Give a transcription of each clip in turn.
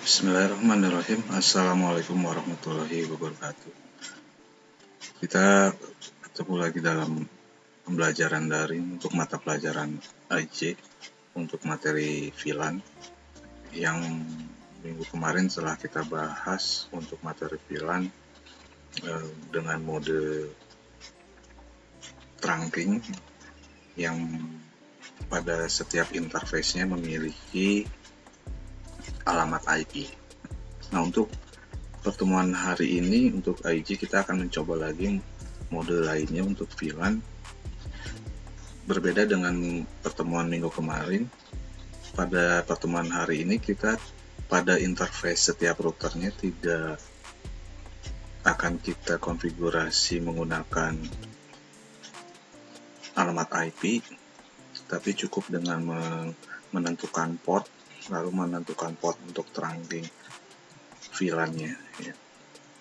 Bismillahirrahmanirrahim. Assalamualaikum warahmatullahi wabarakatuh. Kita ketemu lagi dalam pembelajaran daring untuk mata pelajaran IJ untuk materi VLAN yang minggu kemarin setelah kita bahas untuk materi VLAN dengan mode trunking yang pada setiap interface-nya memiliki alamat IP. Nah, untuk pertemuan hari ini untuk IG kita akan mencoba lagi mode lainnya untuk VLAN. Berbeda dengan pertemuan minggu kemarin, pada pertemuan hari ini kita pada interface setiap routernya tidak akan kita konfigurasi menggunakan alamat IP, tapi cukup dengan menentukan port, lalu menentukan port untuk trunking VLAN-nya ya.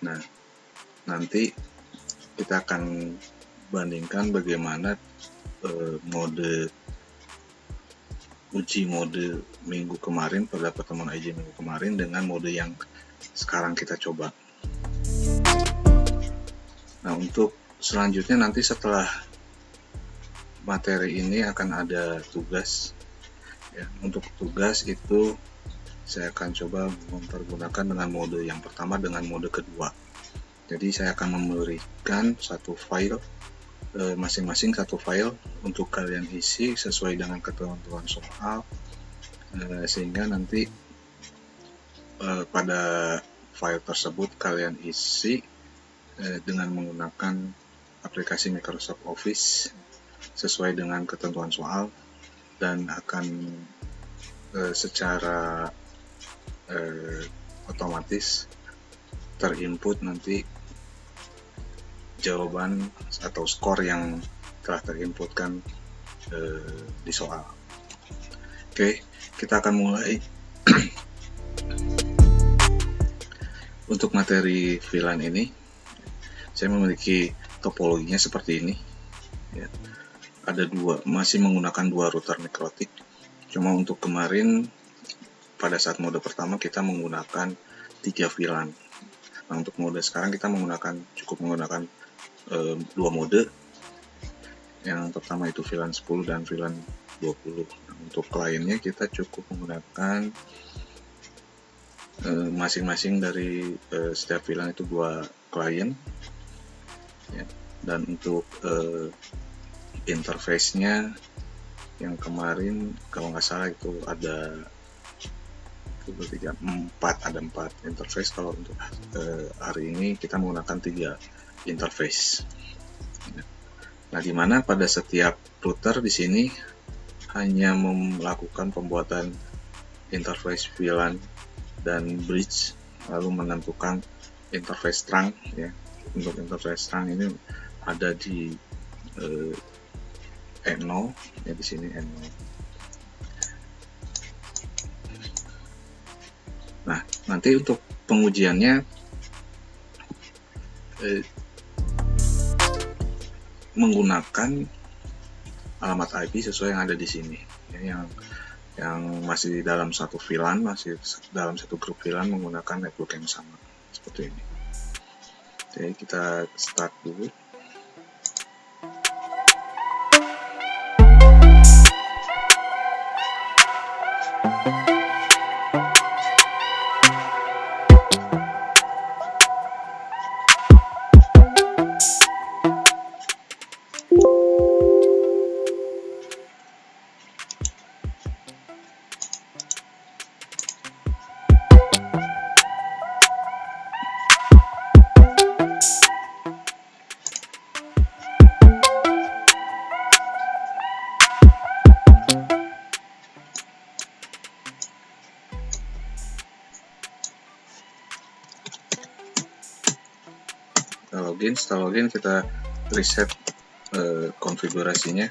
Nah, nanti kita akan bandingkan bagaimana uji mode minggu kemarin pada pertemuan IJ minggu kemarin dengan mode yang sekarang kita coba. Nah, untuk selanjutnya nanti setelah materi ini akan ada tugas. Ya, untuk tugas itu saya akan coba mempergunakan dengan mode yang pertama dengan mode kedua. Jadi saya akan memberikan satu file, masing-masing satu file untuk kalian isi sesuai dengan ketentuan soal, sehingga nanti pada file tersebut kalian isi dengan menggunakan aplikasi Microsoft Office sesuai dengan ketentuan soal, dan akan secara otomatis terinput nanti jawaban atau skor yang telah terinputkan di soal. Oke, kita akan mulai. Untuk materi VLAN ini saya memiliki topologinya seperti ini ya. Ada masih menggunakan dua router Mikrotik. Cuma untuk kemarin pada saat mode pertama kita menggunakan 3 VLAN. Nah, untuk mode sekarang kita cukup menggunakan 2 mode. Yang pertama itu VLAN 10 dan VLAN 20. Nah, untuk kliennya kita cukup menggunakan masing-masing dari setiap VLAN itu 2 klien ya. Dan untuk interface-nya yang kemarin kalau nggak salah itu ada 4 interface. Kalau untuk hari ini kita menggunakan 3 interface. Nah, di mana pada setiap router di sini hanya melakukan pembuatan interface VLAN dan bridge, lalu menentukan interface trunk ya. Untuk interface trunk ini ada di N0 ya, di sini N0. Nah, nanti untuk pengujiannya menggunakan alamat IP sesuai yang ada di sini ya, yang masih dalam satu VLAN, masih dalam satu grup VLAN menggunakan network yang sama seperti ini. Oke, kita start dulu. Setelah login kita reset konfigurasinya.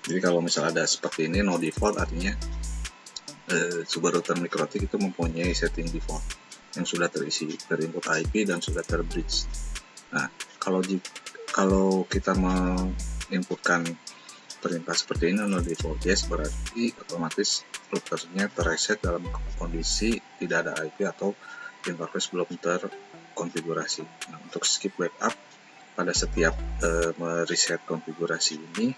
Jadi kalau misal ada seperti ini no default, artinya sebuah router Mikrotik itu mempunyai setting default. yang sudah terisi terinput IP dan sudah terbridge. Nah, kalau kita menginputkan perintah seperti ini no default yes, berarti otomatis routernya terreset dalam kondisi tidak ada IP atau interface belum terkonfigurasi. Nah, untuk skip backup, pada setiap mereset konfigurasi ini,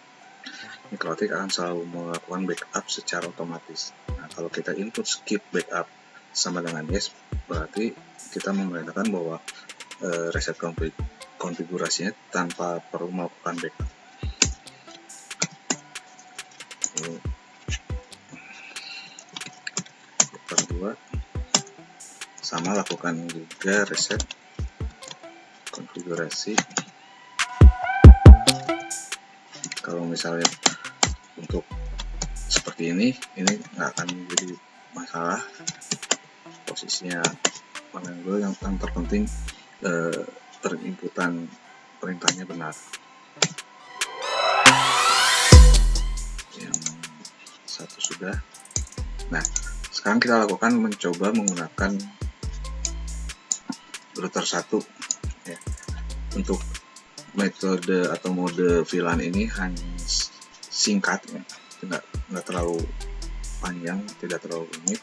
MikroTik akan selalu melakukan backup secara otomatis. Nah, kalau kita input skip backup sama dengan yes, berarti kita memerintahkan bahwa reset konfigurasinya tanpa perlu melakukan backup. Router 2 sama, lakukan juga reset konfigurasi. Kalau misalnya untuk seperti ini nggak akan menjadi masalah posisinya mana dulu. Yang terpenting perinputan perintahnya benar. Yang satu sudah. Nah, sekarang kita lakukan mencoba menggunakan router 1 ya. Untuk metode atau mode VLAN ini hanya singkat ya, tidak terlalu panjang, tidak terlalu rumit.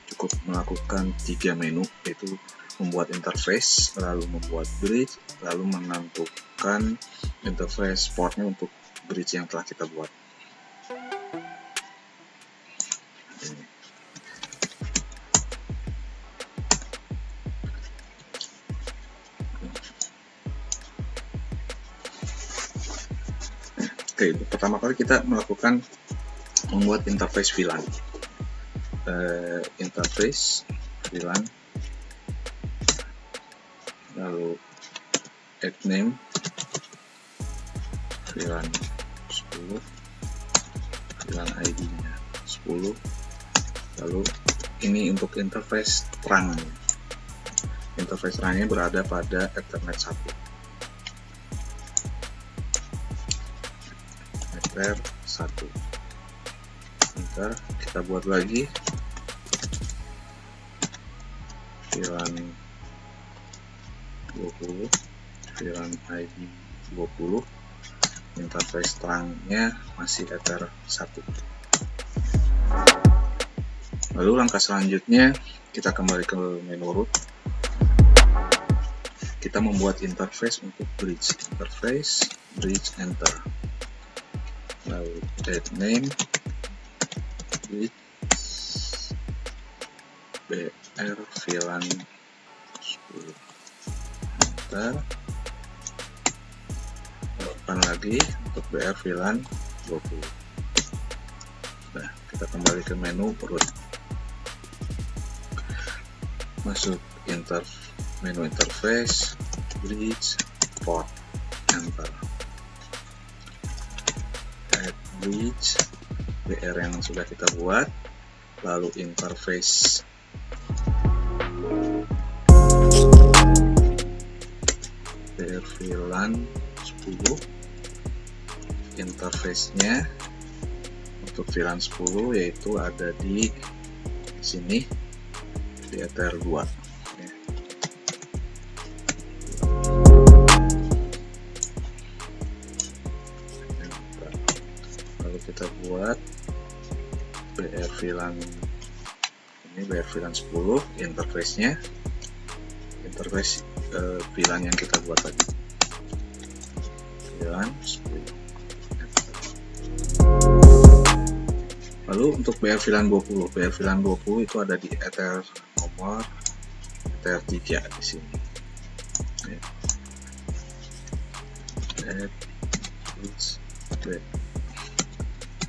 Cukup melakukan 3 menu, yaitu membuat interface, lalu membuat bridge, lalu menentukan interface portnya untuk bridge yang telah kita buat. Oke, pertama kali kita membuat interface VLAN. Interface VLAN, lalu add name VLAN 10, VLAN ID-nya 10, lalu ini untuk interface terang. Interface terangnya berada pada Ethernet 1. Ether 1. Ntar kita buat lagi VLAN 20, VLAN ID 20, interface terangnya masih Ether 1. Lalu langkah selanjutnya kita kembali ke menu root. Kita membuat interface untuk bridge. Interface bridge, enter. Lalu add name bridge BR VLAN 10, enter. Lakukan lagi untuk BR VLAN 20. Nah, kita kembali ke menu root. Masuk menu interface bridge port, enter. Add bridge BR yang sudah kita buat, lalu interface BR VLAN 10, interface-nya untuk VLAN 10 yaitu ada di sini di Ether 2 ya. Lalu kita buat BR VLAN, ini BR VLAN 10, interface-nya interface VLAN yang kita buat tadi, VLAN 10. Lalu untuk BR VLAN 20, BR VLAN 20 itu ada di Ether nomor Ether 3 di sini.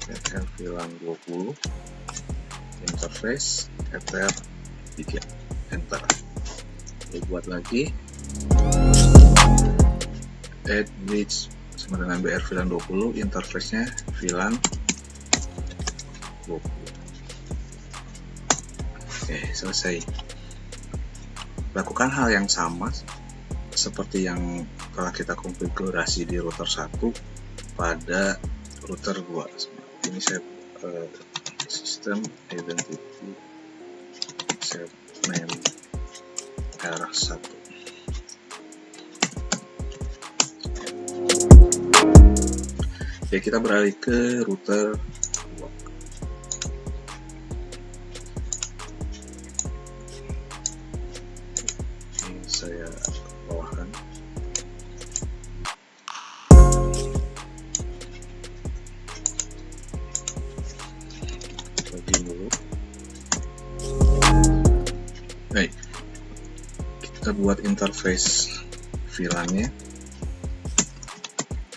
Ether VLAN 20, interface Ether 3, enter. Lalu buat lagi add bridge sama dengan BR VLAN 20, interface-nya VLAN 20. Oke, selesai. Lakukan hal yang sama seperti yang telah kita konfigurasi di router 1 pada router 2. Ini saya system identity set name BR1. Oke, kita beralih ke router 2. Ini saya bawahkan. Login dulu. Baik, kita buat interface VLAN-nya.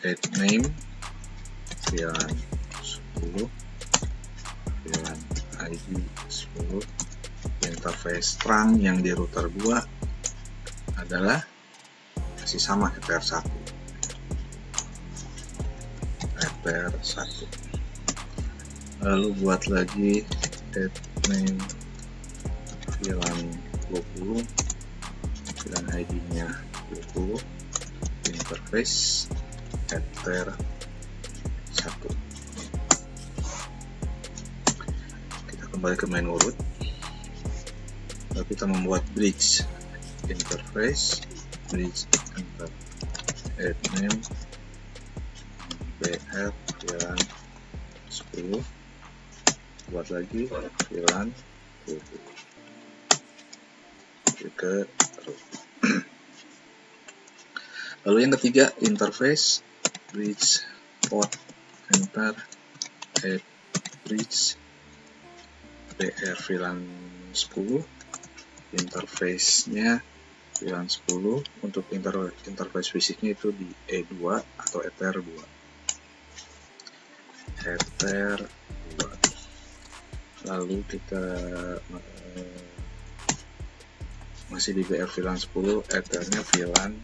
Add name VLAN 10, VLAN ID 10. Interface trunk yang di router 2 adalah masih sama ETR1. Lalu buat lagi add name VLAN 20, VLAN ID-nya 20, interface ETR1. Kita kembali ke menu root. Lalu kita membuat bridge interface, bridge enter, add name BR VLAN 10, buat lagi VLAN 20 ke root. Lalu yang ketiga, interface bridge port enter, add bridge BR VLAN 10, interface-nya VLAN 10. Untuk interface fisiknya itu di E2 atau ETR2. ETR2. Lalu kita masih di BR VLAN 10, ETR-nya VLAN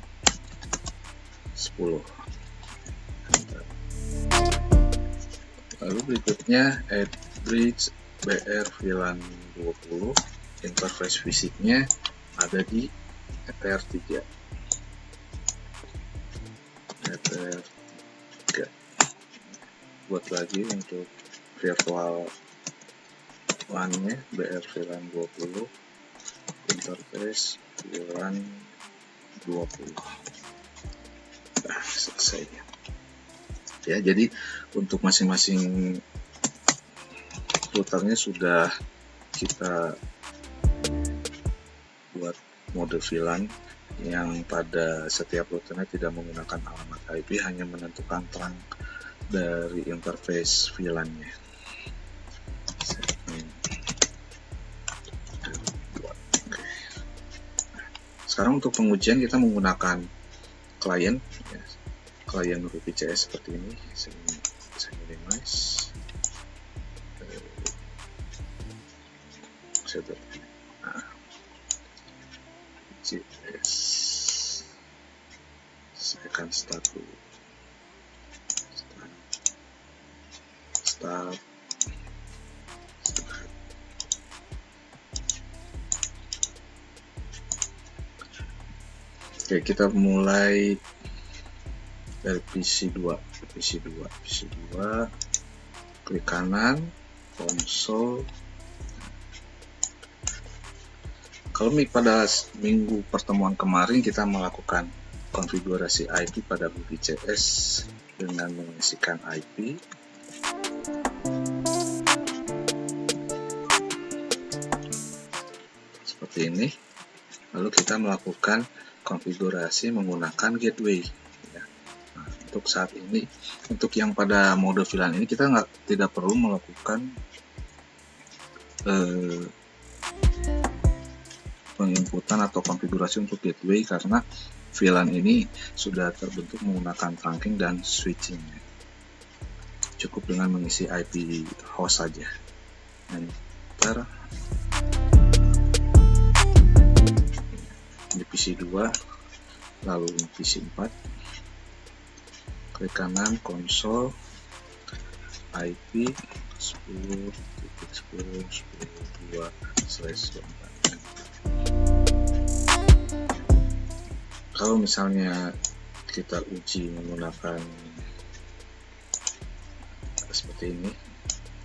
10. Lalu berikutnya add bridge BR VLAN 20, interface fisiknya ada di ETR3. ETR3. Buat lagi untuk virtual LAN-nya BR VLAN 20, interface VLAN 20. Nah, selesai ya. Jadi untuk masing-masing routernya sudah kita buat mode VLAN yang pada setiap routernya tidak menggunakan alamat IP, hanya menentukan trunk dari interface VLAN-nya. Sekarang untuk pengujian kita menggunakan klien, ya, klien VPCS seperti ini. Saya minimize. VPCS. Saya akan start dulu. Start. Oke, kita mulai dari PC2, klik kanan, konsol. Kalau pada minggu pertemuan kemarin kita melakukan konfigurasi IP pada VPCS dengan mengisikan IP. Seperti ini. Lalu kita melakukan konfigurasi menggunakan gateway. Ya. Nah, untuk saat ini, untuk yang pada mode VLAN ini kita tidak perlu melakukan penginputan atau konfigurasi untuk gateway karena VLAN ini sudah terbentuk menggunakan trunking dan switching. Cukup dengan mengisi IP host saja. Enter. Di PC2, lalu di PC4, klik kanan konsol, IP 10.10.10.2/24. Kalau misalnya kita uji menggunakan seperti ini,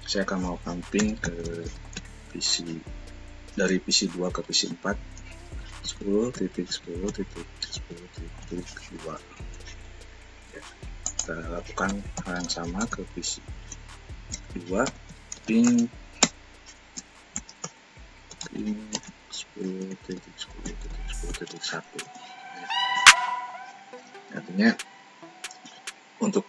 saya akan melakukan ping ke PC dari PC2 ke PC4. 10.10.10.2. Ya, kita lakukan hal yang sama ke PC 2, ping 10.10.10.1. Artinya untuk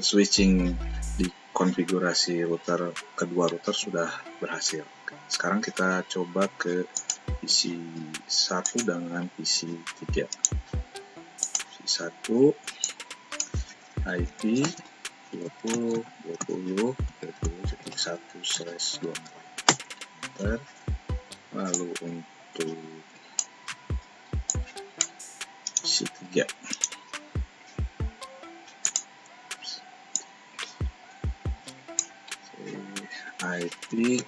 switching di konfigurasi router, kedua router sudah berhasil. Sekarang kita coba ke PC 1 dengan PC 3. PC 1 IP 20.20.20.1/24. Lalu untuk PC 3 IP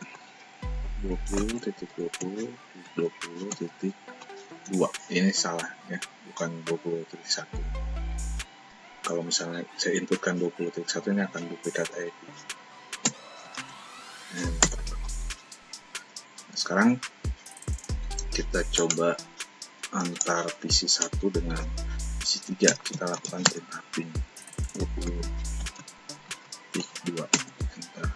20.20.20.2. Ini salah ya, bukan 20.1. Kalau misalnya saya inputkan 20.1, ini akan duplikat IP. Nah, sekarang kita coba antar PC 1 dengan PC 3. Kita lakukan print mapping 20.2. Enter.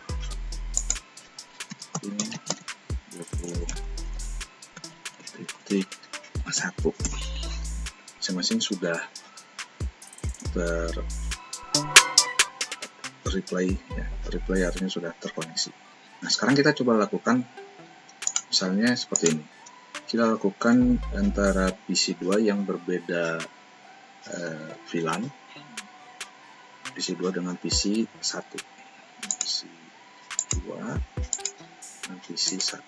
20.1. Masing-masing sudah replay ya, replay artinya sudah terkoneksi. Nah, sekarang kita coba lakukan misalnya seperti ini. Kita lakukan antara PC 2 yang berbeda VLAN, PC 2 dengan PC 1, PC 2 dan PC 1.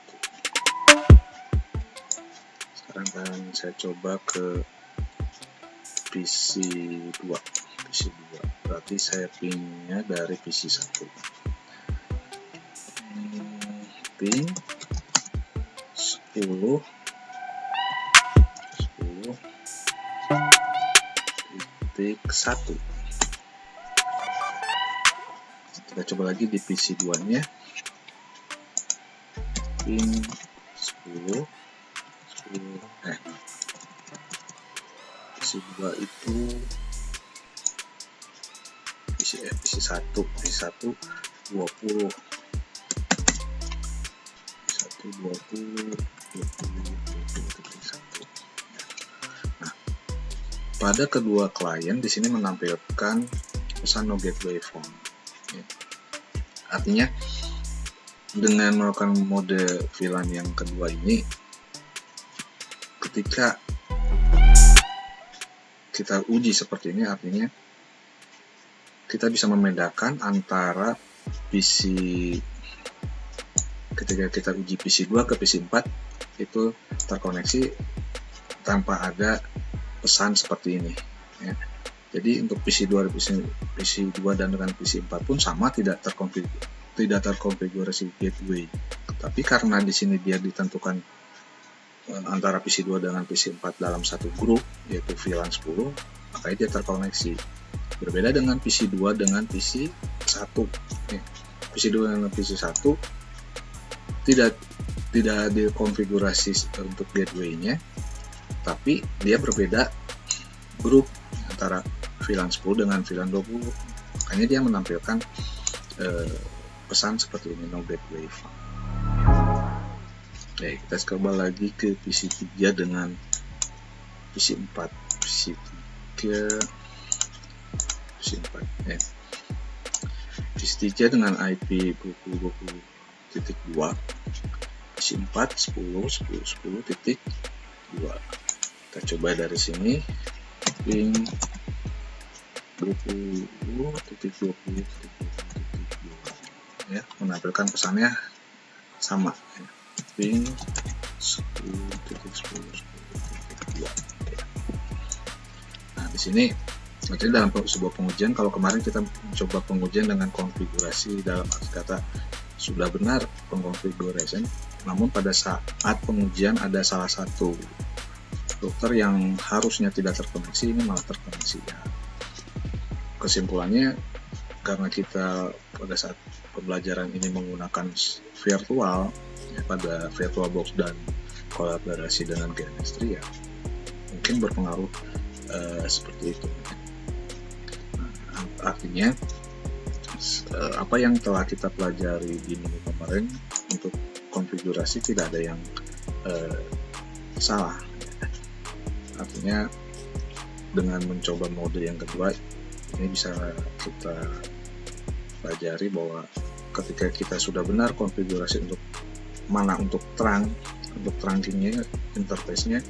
Sekarang akan saya coba ke PC 2. PC 2 berarti saya pingnya dari PC 1. Ping 10.10.1. Kita coba lagi di PC 2 nya. Ping 10 PC 2 itu PC 1 20 Nah, pada kedua klien di sini menampilkan pesan no gateway found. Ya. Artinya dengan melakukan mode VLAN yang kedua ini, ketika kita uji seperti ini, artinya kita bisa membedakan antara PC ketika kita uji PC 2 ke PC 4 itu terkoneksi tanpa ada pesan seperti ini ya. Jadi untuk PC 2 dan dengan PC 4 pun sama, tidak terkonfigurasi gateway. Tapi karena di sini dia ditentukan antara PC 2 dengan PC 4 dalam satu grup, yaitu VLAN 10, makanya dia terkoneksi. Berbeda dengan PC 2 dengan PC 1. PC 2 dengan PC 1 tidak dikonfigurasi untuk gateway-nya, tapi dia berbeda grup antara VLAN 10 dengan VLAN 20. Makanya dia menampilkan pesan seperti ini, no gateway found. Oke, kita coba lagi ke PC 3 dengan PC 4. PC 4 PC 3 dengan IP 20.20.2, PC 4 10.10.10.2. Kita coba dari sini, ping 20.20.20.2 ya, menampilkan pesannya sama ya. Ping 10.10.10.2. Nah, di sini nanti dalam sebuah pengujian, kalau kemarin kita mencoba pengujian dengan konfigurasi dalam arti kata sudah benar pengkonfigurasi, namun pada saat pengujian ada salah satu router yang harusnya tidak terkoneksi, ini malah terkoneksi ya. Kesimpulannya, karena kita pada saat pembelajaran ini menggunakan virtual ya, pada VirtualBox dan kolaborasi dengan chemistry ya mungkin berpengaruh seperti itu. Artinya apa yang telah kita pelajari di minggu kemarin untuk konfigurasi tidak ada yang salah. Artinya dengan mencoba mode yang kedua ini bisa kita pelajari bahwa ketika kita sudah benar konfigurasi untuk mana untuk trunking-nya, interface-nya,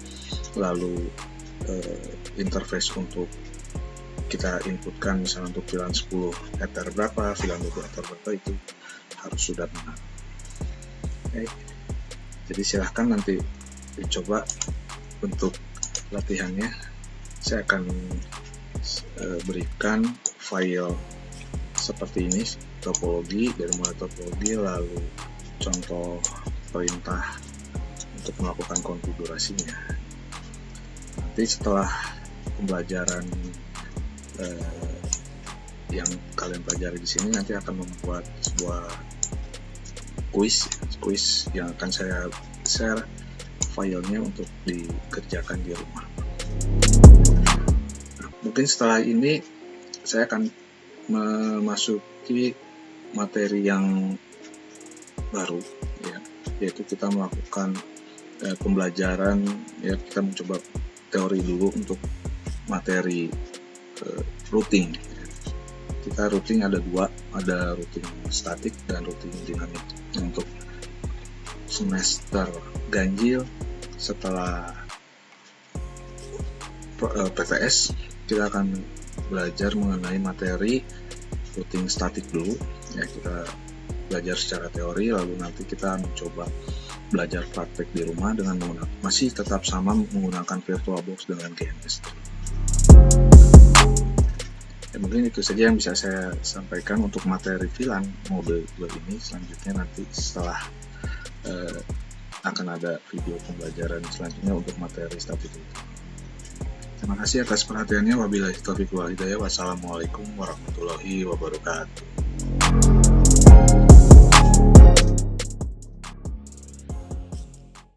lalu interface untuk kita inputkan misalnya untuk VLAN 10 ether berapa, VLAN 20 ether berapa, itu harus sudah benar. Oke. Jadi silahkan nanti dicoba untuk latihannya. Saya akan berikan file seperti ini, topologi, dari mulai topologi lalu contoh perintah untuk melakukan konfigurasinya. Nanti setelah pembelajaran yang kalian pelajari di sini, nanti akan membuat sebuah kuis yang akan saya share filenya untuk dikerjakan di rumah. Mungkin setelah ini saya akan memasuki materi yang baru, ya, yaitu kita melakukan pembelajaran, ya, kita mencoba teori dulu untuk materi routing. Kita routing ada dua, ada routing statik dan routing dinamik. Untuk semester ganjil setelah PTS kita akan belajar mengenai materi routing statik dulu, ya, kita belajar secara teori, lalu nanti kita mencoba belajar praktek di rumah dengan menggunakan, masih tetap sama menggunakan VirtualBox dengan GNS. Ya, mungkin itu saja yang bisa saya sampaikan untuk materi VLAN mode 2 ini. Selanjutnya nanti setelah akan ada video pembelajaran selanjutnya untuk materi statik itu. Terima kasih atas perhatiannya. Wabillahi taufiq wal hidayah. Wassalamualaikum warahmatullahi wabarakatuh.